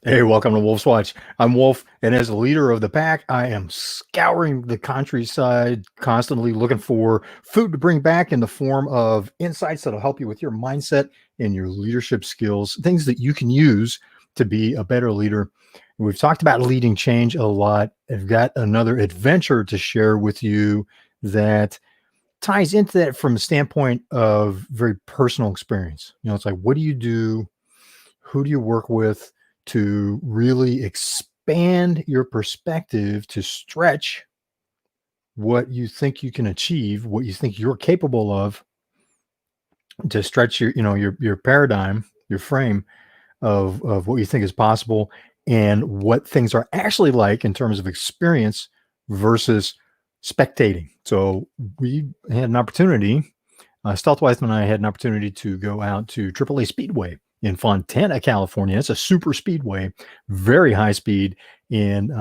Hey, welcome to Wolf's Watch. I'm Wolf, and as a leader of the pack, I am scouring the countryside, constantly looking for food to bring back in the form of insights that'll help you with your mindset and your leadership skills, things that you can use to be a better leader. We've talked about leading change a lot. I've got another adventure to share with you that ties into that from a standpoint of very personal experience. It's like, what do you do? Who do you work with to really expand your perspective to stretch what you think you can achieve, what you think you're capable of, to stretch your paradigm, your frame of what you think is possible and what things are actually like in terms of experience versus spectating. So we had an opportunity, Stealth Weissman and I had an opportunity to go out to AAA Speedway in Fontana, California. It's a super speedway, very high speed, and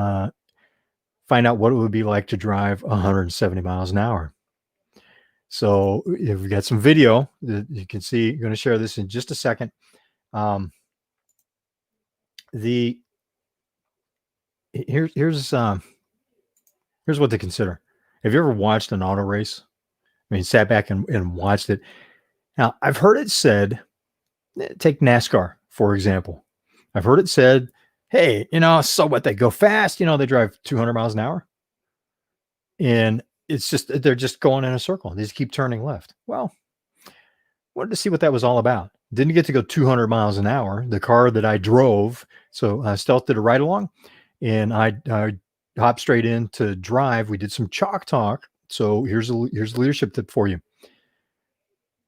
find out what it would be like to drive 170 miles an hour. So we've got some video that you can see. I'm going to share this in just a second. Um, the here's what to consider. Have you ever watched an auto race? I mean, sat back and watched it. Now, I've heard it said, take NASCAR, for example. I've heard it said, hey, so what? They go fast, they drive 200 miles an hour. And it's just, they're just going in a circle. They just keep turning left. Well, wanted to see what that was all about. Didn't get to go 200 miles an hour. The car that I drove, so Stealth did a ride along, and I hopped straight in to drive. We did some chalk talk. So here's a leadership tip for you.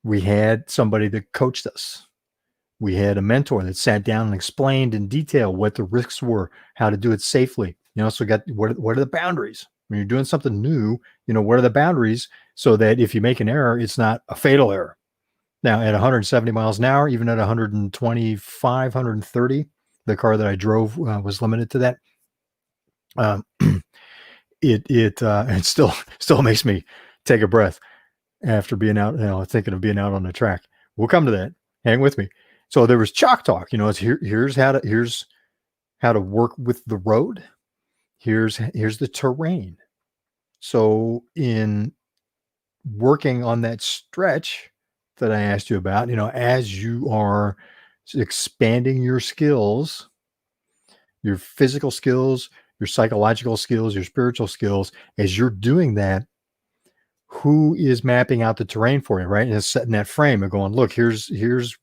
We had somebody that coached us. We had a mentor that sat down and explained in detail what the risks were, how to do it safely. So what are the boundaries? When you're doing something new, what are the boundaries so that if you make an error, it's not a fatal error. Now, at 170 miles an hour, even at 125, 130, the car that I drove was limited to that. It still makes me take a breath after being out, thinking of being out on the track. We'll come to that. Hang with me. So there was chalk talk. It's here's how to work with the road. Here's the terrain. So in working on that stretch that I asked you about, as you are expanding your skills, your physical skills, your psychological skills, your spiritual skills, as you're doing that, who is mapping out the terrain for you, right? And it's setting that frame and going, look, here's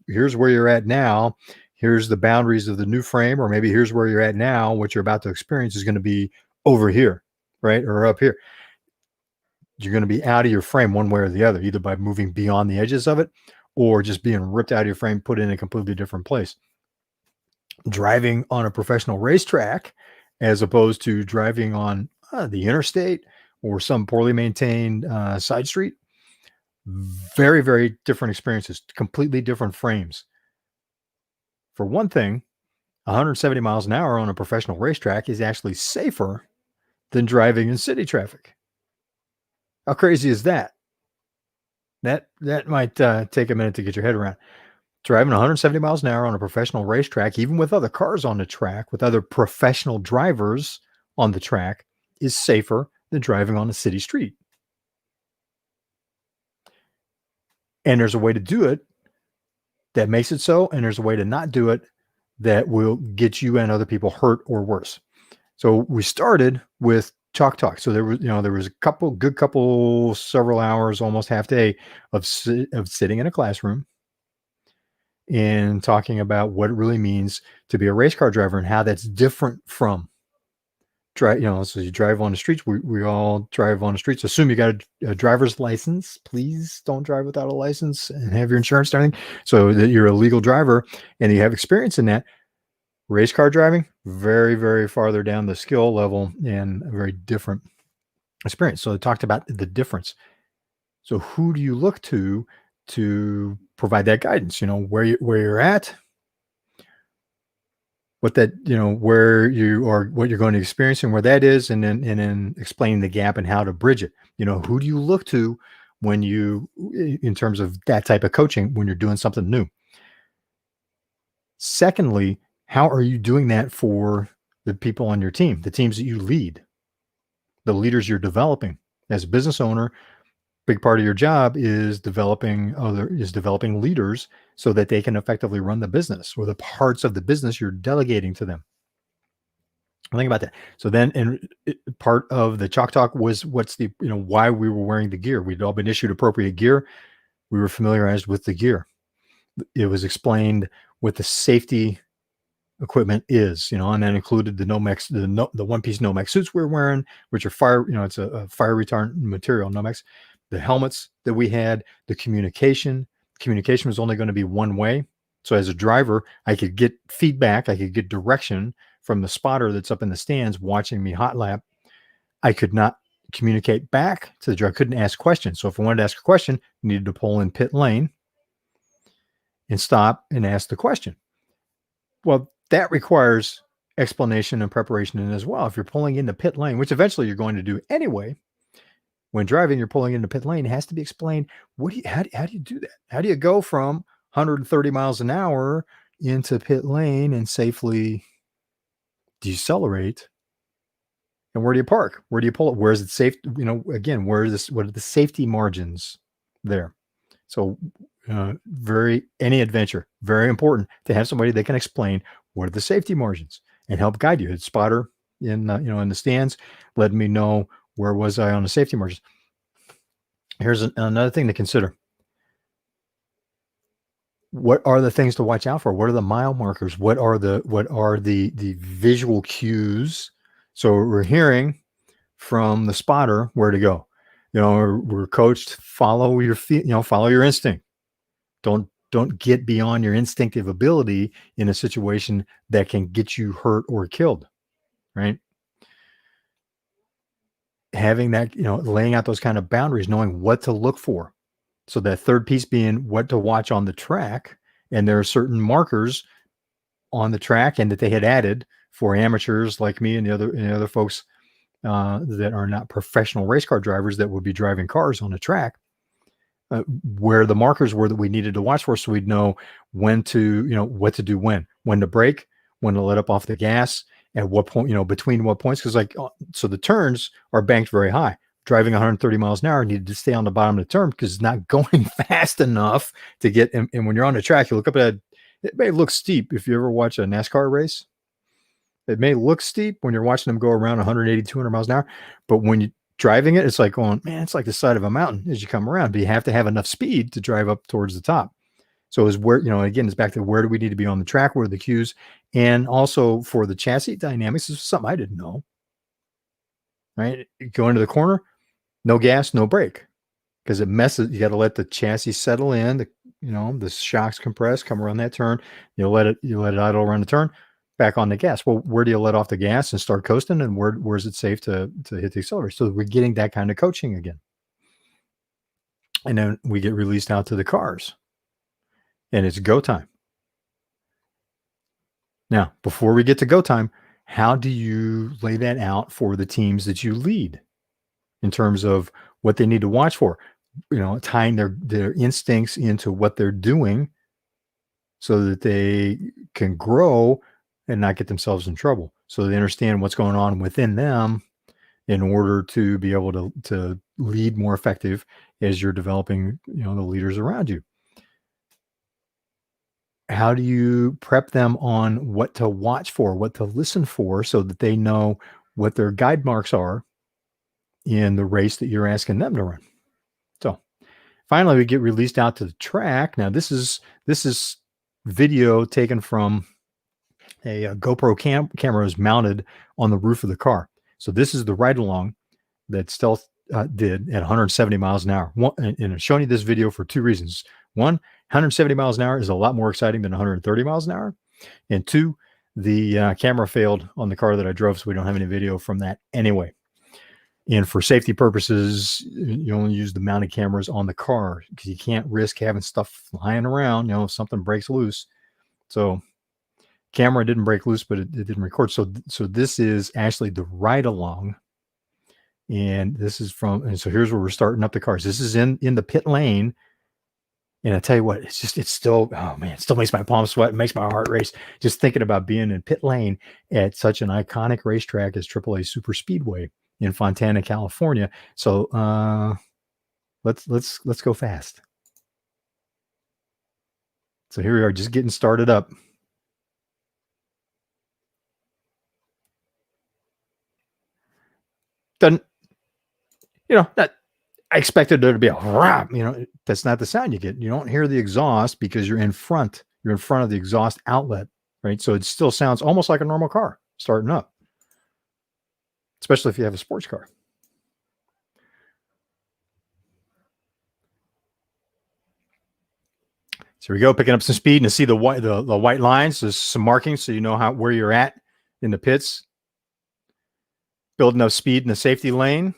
where you're at now. Here's the boundaries of the new frame, or maybe here's where you're at now. What you're about to experience is going to be over here, right? Or up here. You're going to be out of your frame one way or the other, either by moving beyond the edges of it or just being ripped out of your frame, put in a completely different place. Driving on a professional racetrack, as opposed to driving on the interstate or some poorly maintained side street, very, very different experiences, completely different frames. For one thing, 170 miles an hour on a professional racetrack is actually safer than driving in city traffic. How crazy is that? That might take a minute to get your head around. Driving 170 miles an hour on a professional racetrack, even with other cars on the track, with other professional drivers on the track, is safer than driving on a city street. And there's a way to do it that makes it so, and there's a way to not do it that will get you and other people hurt or worse. So we started with chalk talk. So there was a several hours, almost half day of sitting in a classroom and talking about what it really means to be a race car driver and how that's different from drive. So you drive on the streets. We all drive on the streets. Assume you got a driver's license. Please don't drive without a license and have your insurance and everything, so that you're a legal driver and you have experience in that. Race car driving, very, very farther down the skill level and a very different experience. So I talked about the difference. So who do you look to provide that guidance? Where you're at, what that, where you are, what you're going to experience and where that is, and then explaining the gap and how to bridge it. Who do you look to when in terms of that type of coaching, when you're doing something new? Secondly, How are you doing that for the people on your team, the teams that you lead, the leaders you're developing? As a business owner, big part of your job is developing leaders so that they can effectively run the business, or the parts of the business you're delegating to them. Think about that. So then, part of the Chalk Talk was why we were wearing the gear. We'd all been issued appropriate gear. We were familiarized with the gear. It was explained what the safety equipment is, and that included the Nomex, the one-piece Nomex suits we're wearing, which are fire, it's a fire retardant material, Nomex. The helmets that we had, the communication was only going to be one way. So as a driver, I could get feedback, I could get direction from the spotter that's up in the stands watching me hot lap. I could not communicate back to the driver. I couldn't ask questions. So if I wanted to ask a question, I needed to pull in pit lane and stop and ask the question. Well, that requires explanation and preparation in as well. If you're pulling into pit lane, which eventually you're going to do anyway, when driving, you're pulling into pit lane, it has to be explained. How do you do that? How do you go from 130 miles an hour into pit lane and safely decelerate? And where do you park? Where do you pull it? Where is it safe? Again, what are the safety margins there? So any adventure, very important to have somebody that can explain what are the safety margins and help guide you. The spotter in the stands let me know where was I on the safety margins. Here's another thing to consider. What are the things to watch out for? What are the mile markers? What are the visual cues? So we're hearing from the spotter where to go. We're coached, follow your feet, follow your instinct. Don't get beyond your instinctive ability in a situation that can get you hurt or killed, right? Having that, laying out those kind of boundaries, knowing what to look for. So that third piece being what to watch on the track. And there are certain markers on the track and that they had added for amateurs like me and the other folks that are not professional race car drivers that would be driving cars on the track, where the markers were that we needed to watch for, so we'd know when to, what to do, when to brake, when to let up off the gas, at what point, between what points. Because so the turns are banked very high. Driving 130 miles an hour, needed to stay on the bottom of the turn because it's not going fast enough to get. And when you're on the track, you look up at it may look steep. If you ever watch a NASCAR race, it may look steep when you're watching them go around 180, 200 miles an hour. But when you're driving it, it's like going, man, it's like the side of a mountain as you come around. But you have to have enough speed to drive up towards the top. So is where, again, it's back to where do we need to be on the track? Where are the cues? And also for the chassis dynamics, this is something I didn't know. Right? Go into the corner, no gas, no brake, because it messes. You got to let the chassis settle in. The shocks compress, come around that turn. You let it idle around the turn, back on the gas. Well, where do you let off the gas and start coasting? And where is it safe to hit the accelerator? So we're getting that kind of coaching again. And then we get released out to the cars, and it's go time. Now, before we get to go time, how do you lay that out for the teams that you lead in terms of what they need to watch for? Tying their instincts into what they're doing so that they can grow and not get themselves in trouble. So they understand what's going on within them in order to be able to lead more effective as you're developing, the leaders around you. How do you prep them on what to watch for, what to listen for, so that they know what their guide marks are in the race that you're asking them to run? So finally, we get released out to the track. Now, this is video taken from a GoPro camera is mounted on the roof of the car. So this is the ride along that Stealth did at 170 miles an hour. And I'm showing you this video for two reasons. One, 170 miles an hour is a lot more exciting than 130 miles an hour. And two, the camera failed on the car that I drove, so we don't have any video from that anyway. And for safety purposes, you only use the mounted cameras on the car because you can't risk having stuff flying around, if something breaks loose. So camera didn't break loose, but it didn't record. So this is actually the ride along. And this is and so here's where we're starting up the cars. This is in the pit lane And I tell you what, it's still, oh man, it still makes my palms sweat. It makes my heart race just thinking about being in pit lane at such an iconic racetrack as AAA Super Speedway in Fontana, California. So let's go fast. So here we are, just getting started up. Doesn't, not, I expected there to be a rap, that's not the sound you get. You don't hear the exhaust because you're in front. You're in front of the exhaust outlet, right? So it still sounds almost like a normal car starting up, especially if you have a sports car. So here we go, picking up some speed and see the white lines. There's some markings so you know where you're at in the pits. Building up speed in the safety lane.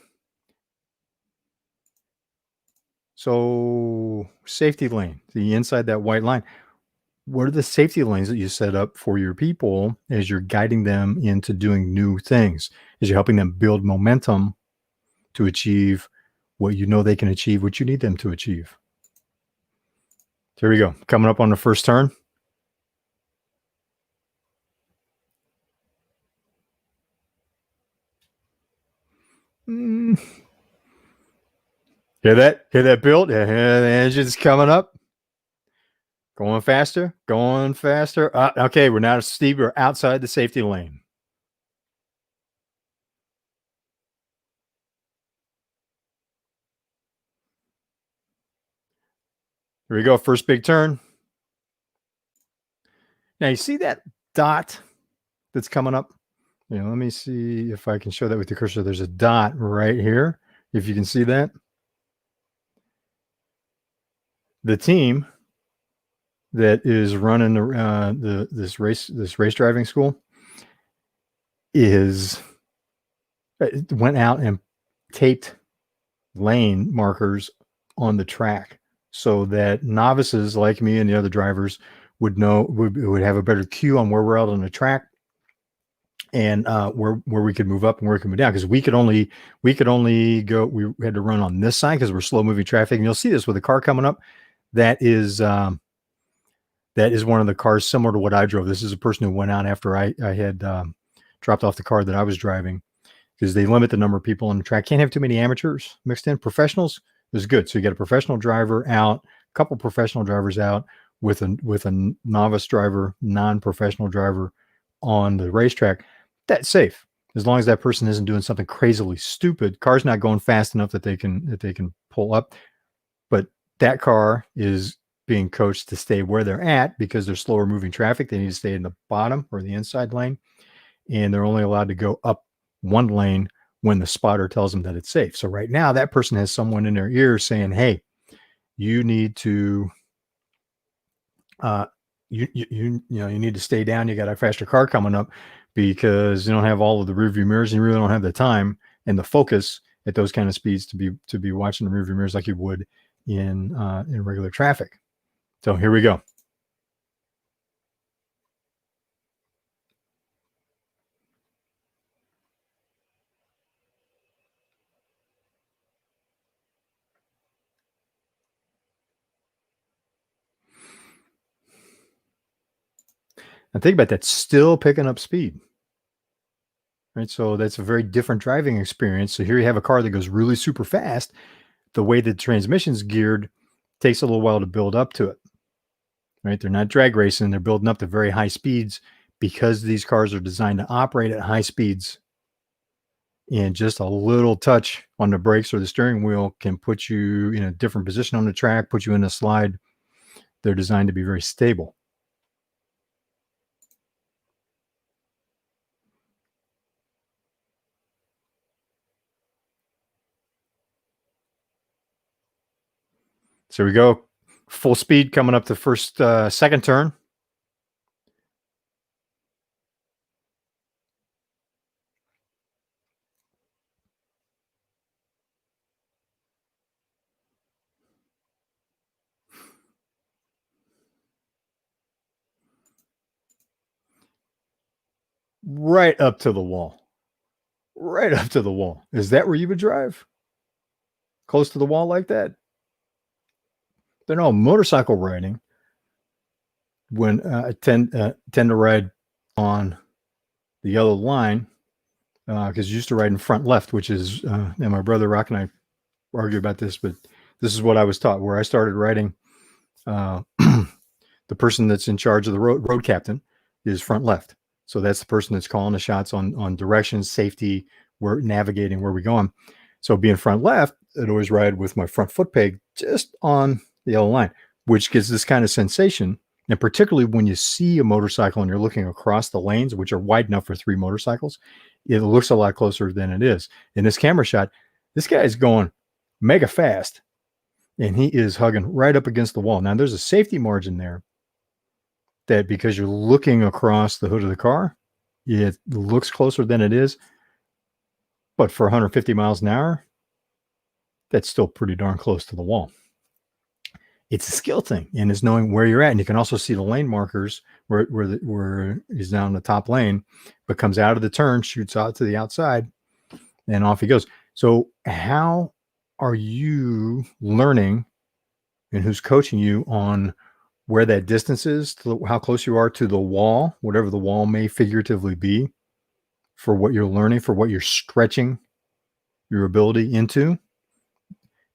So safety lane, the inside that white line. What are the safety lanes that you set up for your people as you're guiding them into doing new things, as you're helping them build momentum to achieve what you know they can achieve, what you need them to achieve? Here we go. Coming up on the first turn. Hear that? Hear that build? Yeah, the engine's coming up. Going faster. Going faster. Okay, we're now Steve. We're outside the safety lane. Here we go. First big turn. Now you see that dot that's coming up? Let me see if I can show that with the cursor. There's a dot right here. If you can see that. The team that is running this race driving school went out and taped lane markers on the track so that novices like me and the other drivers would have a better cue on where we're out on the track and where we could move up and where we could move down, because we could only go. We had to run on this side because we're slow moving traffic, and you'll see this with a car coming up. That is one of the cars similar to what I drove. This is a person who went out after I had dropped off the car that I was driving, because they limit the number of people on the track. Can't have too many amateurs mixed in. Professionals is good. So you get a professional driver out, a couple professional drivers out with a novice driver, non-professional driver on the racetrack. That's safe as long as that person isn't doing something crazily stupid. Car's not going fast enough that they can pull up, but that car is being coached to stay where they're at because they're slower moving traffic. They need to stay in the bottom or the inside lane, and they're only allowed to go up one lane when the spotter tells them that it's safe. So right now that person has someone in their ear saying, hey, you need to you need to stay down. You got a faster car coming up because you don't have all of the rearview mirrors and you really don't have the time and the focus at those kind of speeds to be watching the rearview mirrors like you would in regular traffic. So here we go. And think about that, still picking up speed. Right. So that's a very different driving experience. So here you have a car that goes really super fast. The way the transmission's geared takes a little while to build up to it. Right. They're not drag racing. They're building up to very high speeds because these cars are designed to operate at high speeds. And just a little touch on the brakes or the steering wheel can put you in a different position on the track, put you in a slide. They're designed to be very stable. So we go full speed coming up the second turn. Right up to the wall. Right up to the wall. Is that where you would drive? Close to the wall like that? But no, motorcycle riding, when I tend to ride on the yellow line, because I used to ride in front left, which is, and my brother Rock and I argue about this, but this is what I was taught. Where I started riding, the person that's in charge of the road captain is front left. So that's the person that's calling the shots on directions, safety, where navigating where we're going. So being front left, I'd always ride with my front foot peg just on the yellow line, which gives this kind of sensation. And particularly when you see a motorcycle and you're looking across the lanes, which are wide enough for 3 motorcycles, it looks a lot closer than it is. In this camera shot, this guy is going mega fast and he is hugging right up against the wall. Now there's a safety margin there that, because you're looking across the hood of the car, it looks closer than it is. But for 150 miles an hour, that's still pretty darn close to the wall. It's a skill thing, and it's knowing where you're at. And you can also see the lane markers where he's down the top lane, but comes out of the turn, shoots out to the outside, and off he goes. So how are you learning, and who's coaching you on where that distance is, to how close you are to the wall, whatever the wall may figuratively be, for what you're learning, for what you're stretching your ability into?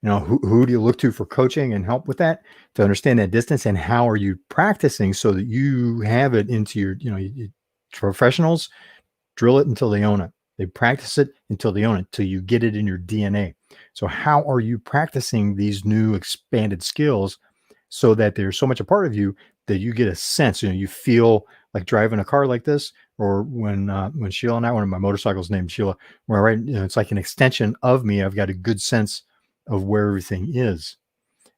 You know, who do you look to for coaching and help with that, to understand that distance? And how are you practicing so that you have it into your, professionals drill it until they own it. They practice it until they own it, till you get it in your DNA. So how are you practicing these new expanded skills so that they're so much a part of you that you get a sense, you feel like driving a car like this, or when Sheila and I, one of my motorcycles named Sheila, where I ride, it's like an extension of me. I've got a good sense of where everything is.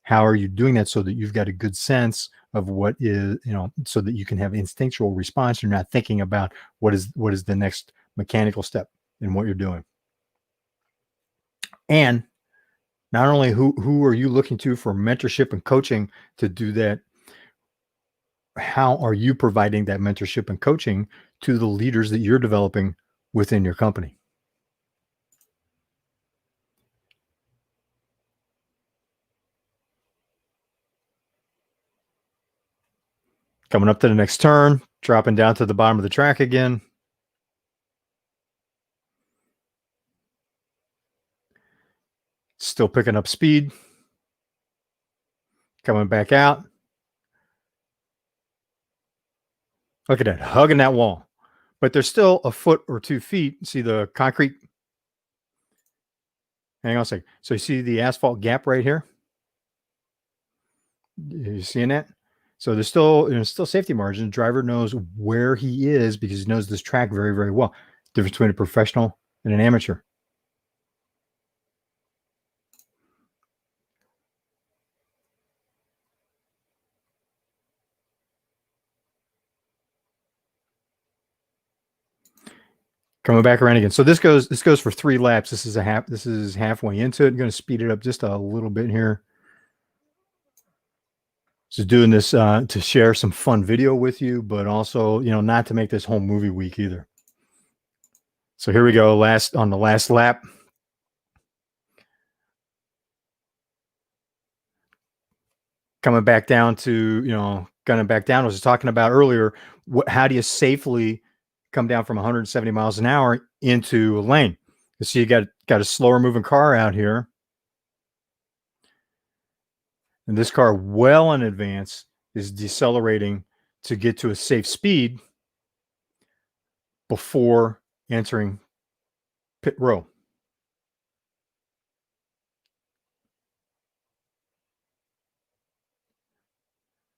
How are you doing that so that you've got a good sense of what is, so that you can have instinctual response? You're not thinking about what is the next mechanical step in what you're doing. And not only who are you looking to for mentorship and coaching to do that, how are you providing that mentorship and coaching to the leaders that you're developing within your company? Coming up to the next turn, dropping down to the bottom of the track again. Still picking up speed. Coming back out. Look at that, hugging that wall. But there's still a foot or 2 feet. See the concrete? Hang on a second. So you see the asphalt gap right here? You seeing that? So there's still safety margin. The driver knows where he is because he knows this track very, very well. Difference between a professional and an amateur. Coming back around again. So this goes for 3 laps. This is halfway into it. I'm going to speed it up just a little bit here. So doing this to share some fun video with you, but also, not to make this whole movie week either. So here we go, on the last lap. Coming back down to, gunning back down. I was talking about earlier, how do you safely come down from 170 miles an hour into a lane? You see, you got a slower moving car out here. And this car, well in advance, is decelerating to get to a safe speed before entering pit row.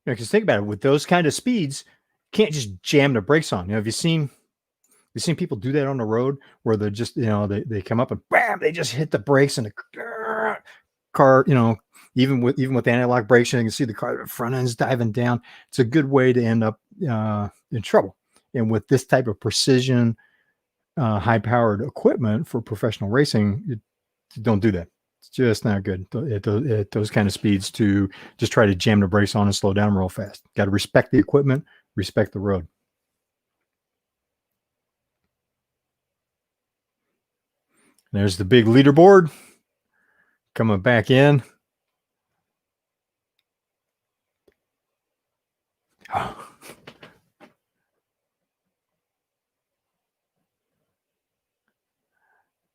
Because think about it, with those kind of speeds, you can't just jam the brakes on. Have you seen people do that on the road, where they're just, they come up and bam, they just hit the brakes, and the car, even with the anti-lock brakes, you can see the car, the front end's diving down. It's a good way to end up in trouble. And with this type of precision, high-powered equipment for professional racing, you don't do that. It's just not good at those kind of speeds to just try to jam the brakes on and slow down real fast. Got to respect the equipment, respect the road. There's the big leaderboard coming back in.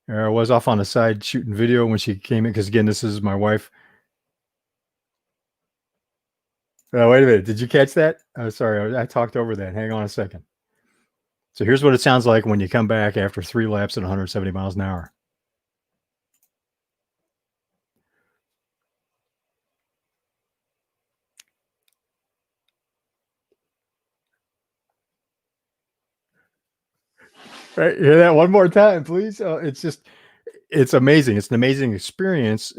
I was off on the side shooting video when she came in because, again, this is my wife. Oh, wait a minute. Did you catch that? Oh, sorry. I talked over that. Hang on a second. So here's what it sounds like when you come back after 3 laps at 170 miles an hour. Right, hear that one more time, please. It's amazing. It's an amazing experience.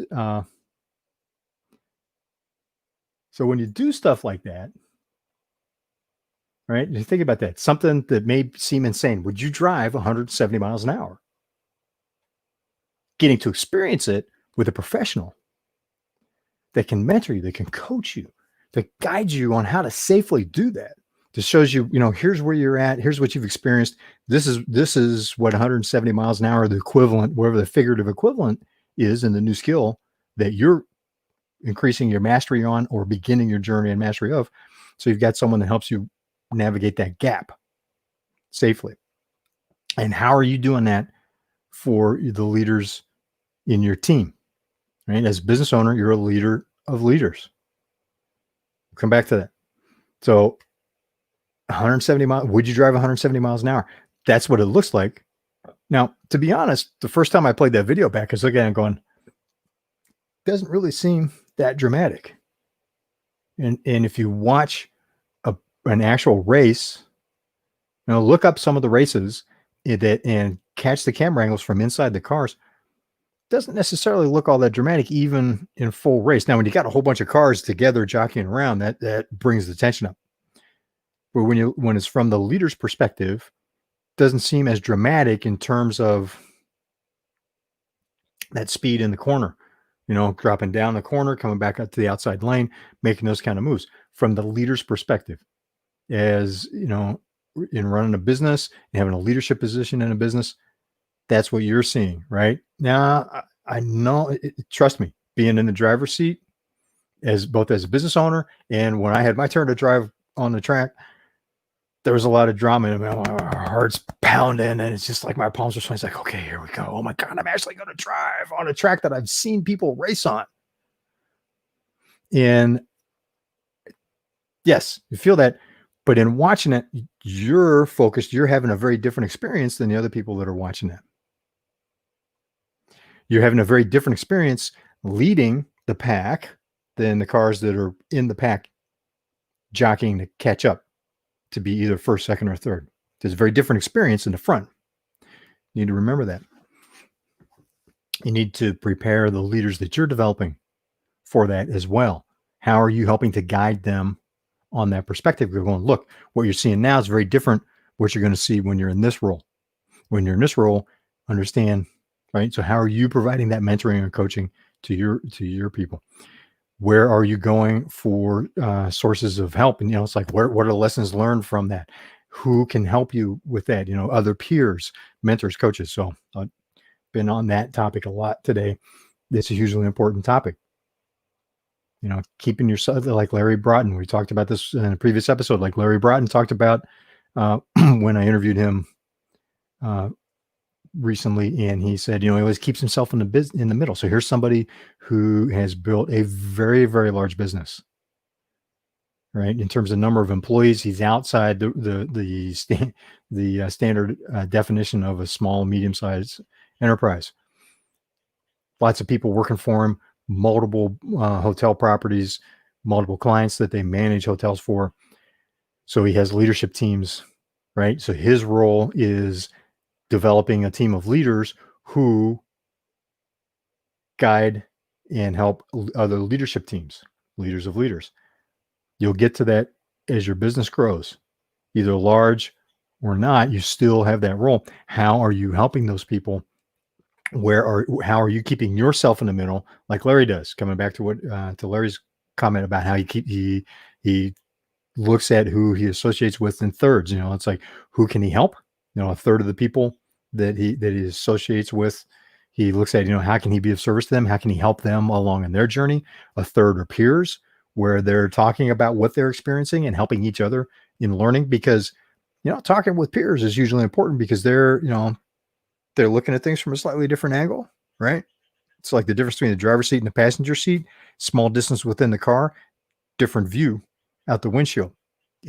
So when you do stuff like that, right? You think about that. Something that may seem insane. Would you drive 170 miles an hour? Getting to experience it with a professional that can mentor you, that can coach you, that guide you on how to safely do that. Just shows you, here's where you're at. Here's what you've experienced. This is what 170 miles an hour, the equivalent, whatever the figurative equivalent is in the new skill that you're increasing your mastery on or beginning your journey and mastery of. So you've got someone that helps you navigate that gap safely. And how are you doing that for the leaders in your team? Right? As a business owner, you're a leader of leaders. Come back to that. So 170 miles, would you drive 170 miles an hour? That's what it looks like. Now, to be honest, the first time I played that video back, I was looking at it going, doesn't really seem that dramatic. And if you watch an actual race, look up some of the races and catch the camera angles from inside the cars. Doesn't necessarily look all that dramatic, even in full race. Now, when you got a whole bunch of cars together jockeying around, that brings the tension up. But when it's from the leader's perspective, doesn't seem as dramatic in terms of that speed in the corner, dropping down the corner, coming back up to the outside lane, making those kind of moves. From the leader's perspective, as in running a business and having a leadership position in a business, that's what you're seeing right now. I know, trust me, being in the driver's seat both as a business owner and when I had my turn to drive on the track, there was a lot of drama in my heart's pounding and it's just like my palms are sweating. It's like, okay, here we go. Oh my God, I'm actually going to drive on a track that I've seen people race on. And yes, you feel that, but in watching it, you're focused, you're having a very different experience than the other people that are watching it. You're having a very different experience leading the pack than the cars that are in the pack jockeying to catch up to be either first, second, or third. There's a very different experience in the front. You need to remember that. You need to prepare the leaders that you're developing for that as well. How are you helping to guide them on that perspective? You're going, look, what you're seeing now is very different what you're going to see when you're in this role. When you're in this role, understand, right? So how are you providing that mentoring and coaching to your people? Where are you going for sources of help? And, it's like, what are the lessons learned from that? Who can help you with that? Other peers, mentors, coaches. So I've been on that topic a lot today. It's a hugely important topic. Keeping yourself, like Larry Broughton, we talked about this in a previous episode, like Larry Broughton talked about when I interviewed him recently, and he said, he always keeps himself in the middle. So here's somebody who has built a very, very large business, right? In terms of number of employees, he's outside the standard definition of a small, medium-sized enterprise. Lots of people working for him, multiple hotel properties, multiple clients that they manage hotels for. So he has leadership teams, right? So his role is developing a team of leaders who guide and help other leadership teams, leaders of leaders. You'll get to that as your business grows, either large or not. You still have that role. How are you helping those people? How are you keeping yourself in the middle, like Larry does? Coming back to to Larry's comment about how he looks at who he associates with in thirds. It's like, who can he help? A third of the people that he associates with, he looks at, how can he be of service to them? How can he help them along in their journey? A third are peers, where they're talking about what they're experiencing and helping each other in learning, because, talking with peers is usually important because they're, they're looking at things from a slightly different angle, right? It's like the difference between the driver's seat and the passenger seat, small distance within the car, different view out the windshield,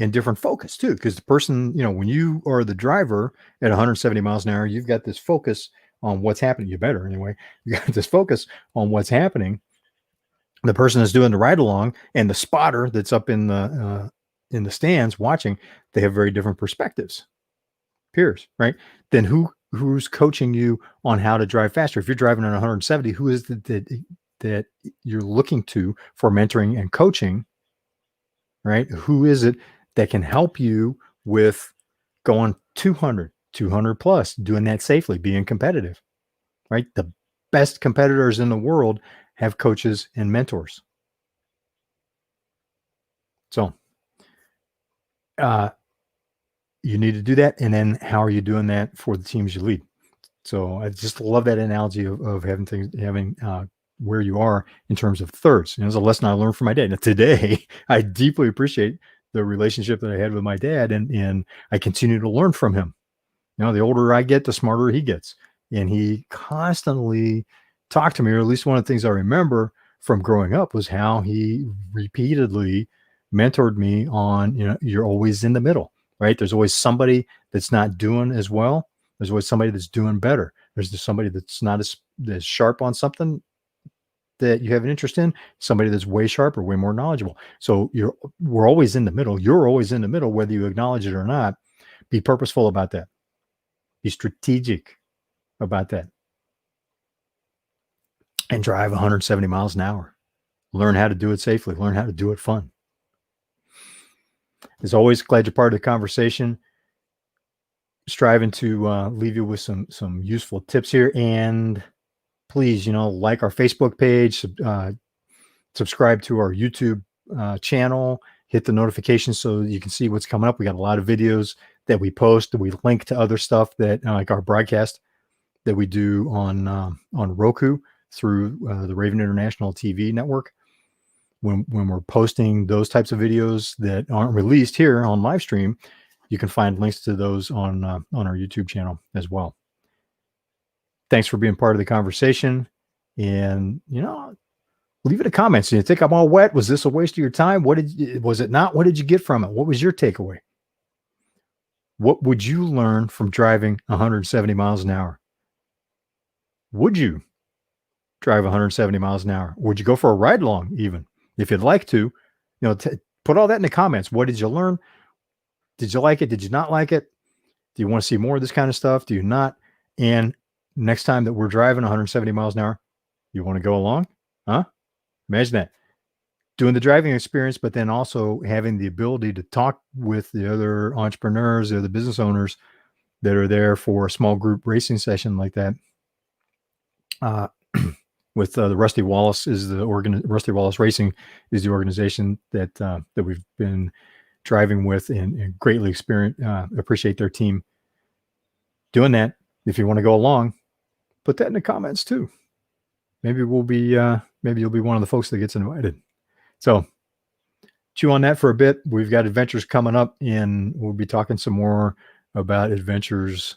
and different focus too. Because the person, when you are the driver at 170 miles an hour, you've got this focus on what's happening. You better anyway. You got this focus on what's happening. The person that's doing the ride along and the spotter that's up in the stands watching, they have very different perspectives. Peers, right? Then who's coaching you on how to drive faster? If you're driving at 170, who is that you're looking to for mentoring and coaching, right? Who is it that can help you with going 200 plus, doing that safely, being competitive, right? The best competitors in the world have coaches and mentors. So, you need to do that. And then how are you doing that for the teams you lead? So I just love that analogy of having where you are in terms of thirds. And it was a lesson I learned from my dad. And today, I deeply appreciate the relationship that I had with my dad, and I continue to learn from him. The older I get, the smarter he gets. And he constantly talked to me, or at least one of the things I remember from growing up was how he repeatedly mentored me on, you're always in the middle, right? There's always somebody that's not doing as well. There's always somebody that's doing better. There's just somebody that's not as sharp on something that you have an interest in, somebody that's way sharper, way more knowledgeable. So we're always in the middle. You're always in the middle, whether you acknowledge it or not. Be purposeful about that. Be strategic about that. And drive 170 miles an hour. Learn how to do it safely. Learn how to do it fun. As always, glad you're part of the conversation. Striving to leave you with some useful tips here. And please, like our Facebook page, subscribe to our YouTube channel, hit the notifications so you can see what's coming up. We got a lot of videos that we post. We link to other stuff that like our broadcast that we do on Roku through the Raven International TV network. When we're posting those types of videos that aren't released here on live stream, you can find links to those on our YouTube channel as well. Thanks for being part of the conversation, and leave it in comments. You think I'm all wet? Was this a waste of your time? Was it not? What did you get from it? What was your takeaway? What would you learn from driving 170 miles an hour? Would you drive 170 miles an hour? Would you go for a ride along even? If you'd like to, put all that in the comments. What did you learn? Did you like it? Did you not like it? Do you want to see more of this kind of stuff? Do you not? And next time that we're driving 170 miles an hour, you want to go along? Huh? Imagine that. Doing the driving experience, but then also having the ability to talk with the other entrepreneurs or the business owners that are there for a small group racing session like that. With the Rusty Wallace Rusty Wallace Racing is the organization that we've been driving with and greatly appreciate their team doing that. If you want to go along, put that in the comments too. Maybe you'll be one of the folks that gets invited. So chew on that for a bit. We've got adventures coming up, and we'll be talking some more about adventures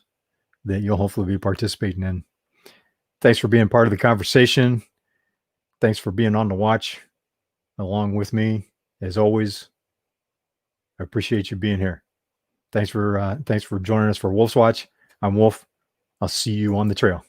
that you'll hopefully be participating in. Thanks for being part of the conversation. Thanks for being on the watch along with me. As always, I appreciate you being here. Thanks for joining us for Wolf's Watch. I'm Wolf. I'll see you on the trail.